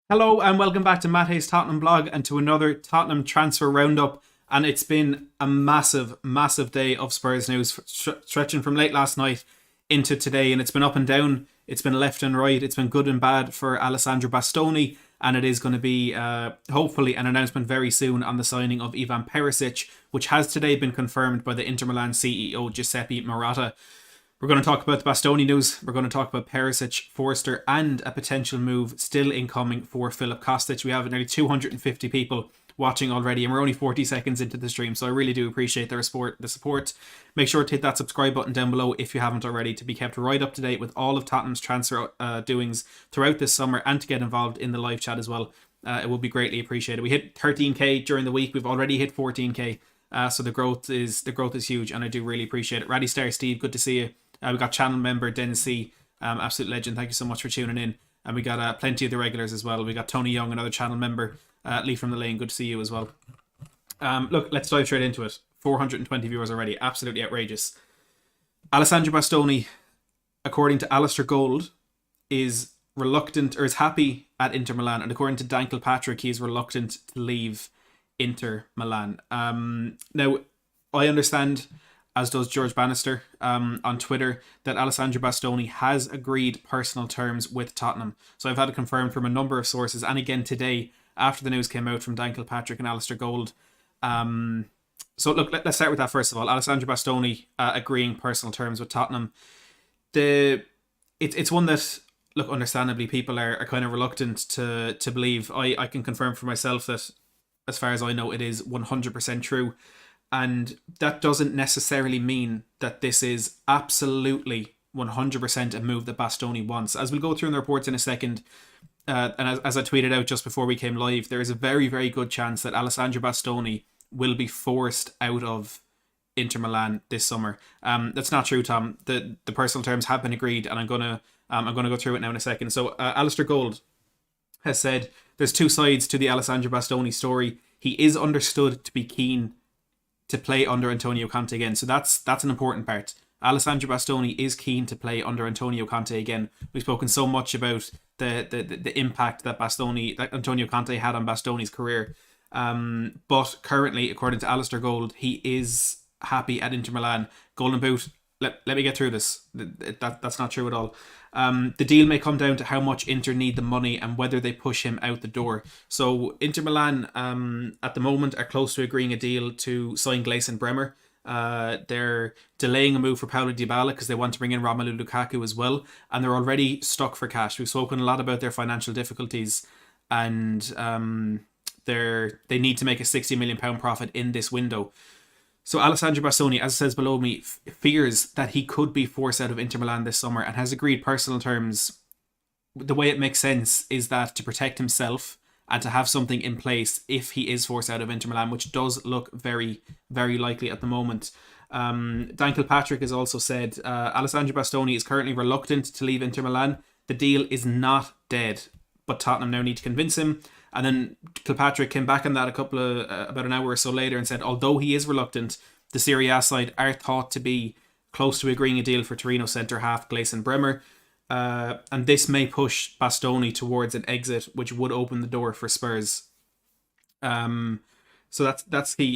Hello and welcome back to Matt Hayes' Tottenham Blog and to another Tottenham transfer roundup. And it's been a massive, massive day of Spurs news, stretching from late last night into today. And it's been up and down, it's been left and right, it's been good and bad for Alessandro Bastoni. And it is going to be hopefully an announcement very soon on the signing of Ivan Perisic, which has today been confirmed by the Inter Milan CEO Giuseppe Marotta. We're going to talk about the Bastoni news. We're going to talk about Perisic, Forster, and a potential move still incoming for Filip Kostic. We have nearly 250 people watching already, and we're only 40 seconds into the stream, so I really do appreciate the support. Make sure to hit that subscribe button down below if you haven't already to be kept right up to date with all of Tottenham's transfer doings throughout this summer and to get involved in the live chat as well. It will be greatly appreciated. We hit 13k during the week. We've already hit 14k. So the growth is huge, and I do really appreciate it. Raddy Star Steve, good to see you. We got channel member Dennis C, absolute legend. Thank you so much for tuning in. And we got plenty of the regulars as well. We got Tony Young, another channel member. Lee from the Lane, good to see you as well. Look, let's dive straight into it. 420 viewers already, absolutely outrageous. Alessandro Bastoni, according to Alistair Gold, is reluctant or is happy at Inter Milan, and according to Dan Kilpatrick, he is reluctant to leave Inter Milan. Now, I understand, as does George Bannister on Twitter, that Alessandro Bastoni has agreed personal terms with Tottenham. So I've had it confirmed from a number of sources, and again today, after the news came out from Dan Kilpatrick and Alistair Gold. So look, let's start with that first of all. Alessandro Bastoni agreeing personal terms with Tottenham. It's one that, look, understandably, people are kind of reluctant to believe. I can confirm for myself that, as far as I know, it is 100% true. And that doesn't necessarily mean that this is absolutely 100% a move that Bastoni wants. As we'll go through in the reports in a second, and as I tweeted out just before we came live, there is a very, very good chance that Alessandro Bastoni will be forced out of Inter Milan this summer. That's not true, Tom. The personal terms have been agreed, and I'm gonna go through it now in a second. So Alistair Gold has said there's two sides to the Alessandro Bastoni story. He is understood to be keen to play under Antonio Conte again. So that's an important part. Alessandro Bastoni is keen to play under Antonio Conte again. We've spoken so much about the impact that Antonio Conte had on Bastoni's career. But currently, according to Alistair Gold, he is happy at Inter Milan. Golden Boot, let me get through this. That's not true at all. The deal may come down to how much Inter need the money and whether they push him out the door. So Inter Milan at the moment are close to agreeing a deal to sign Gleison Bremer. They're delaying a move for Paulo Dybala because they want to bring in Romelu Lukaku as well, and they're already stuck for cash. We've spoken a lot about their financial difficulties, and they need to make a £60 million profit in this window. So Alessandro Bastoni, as it says below me, fears that he could be forced out of Inter Milan this summer and has agreed personal terms. The way it makes sense is that to protect himself and to have something in place if he is forced out of Inter Milan, which does look very, very likely at the moment. Dan Kilpatrick has also said Alessandro Bastoni is currently reluctant to leave Inter Milan. The deal is not dead, but Tottenham now need to convince him. And then Kilpatrick came back on that about an hour or so later and said, although he is reluctant, the Serie A side are thought to be close to agreeing a deal for Torino centre half Gleison Bremer. And this may push Bastoni towards an exit, which would open the door for Spurs. So that's key.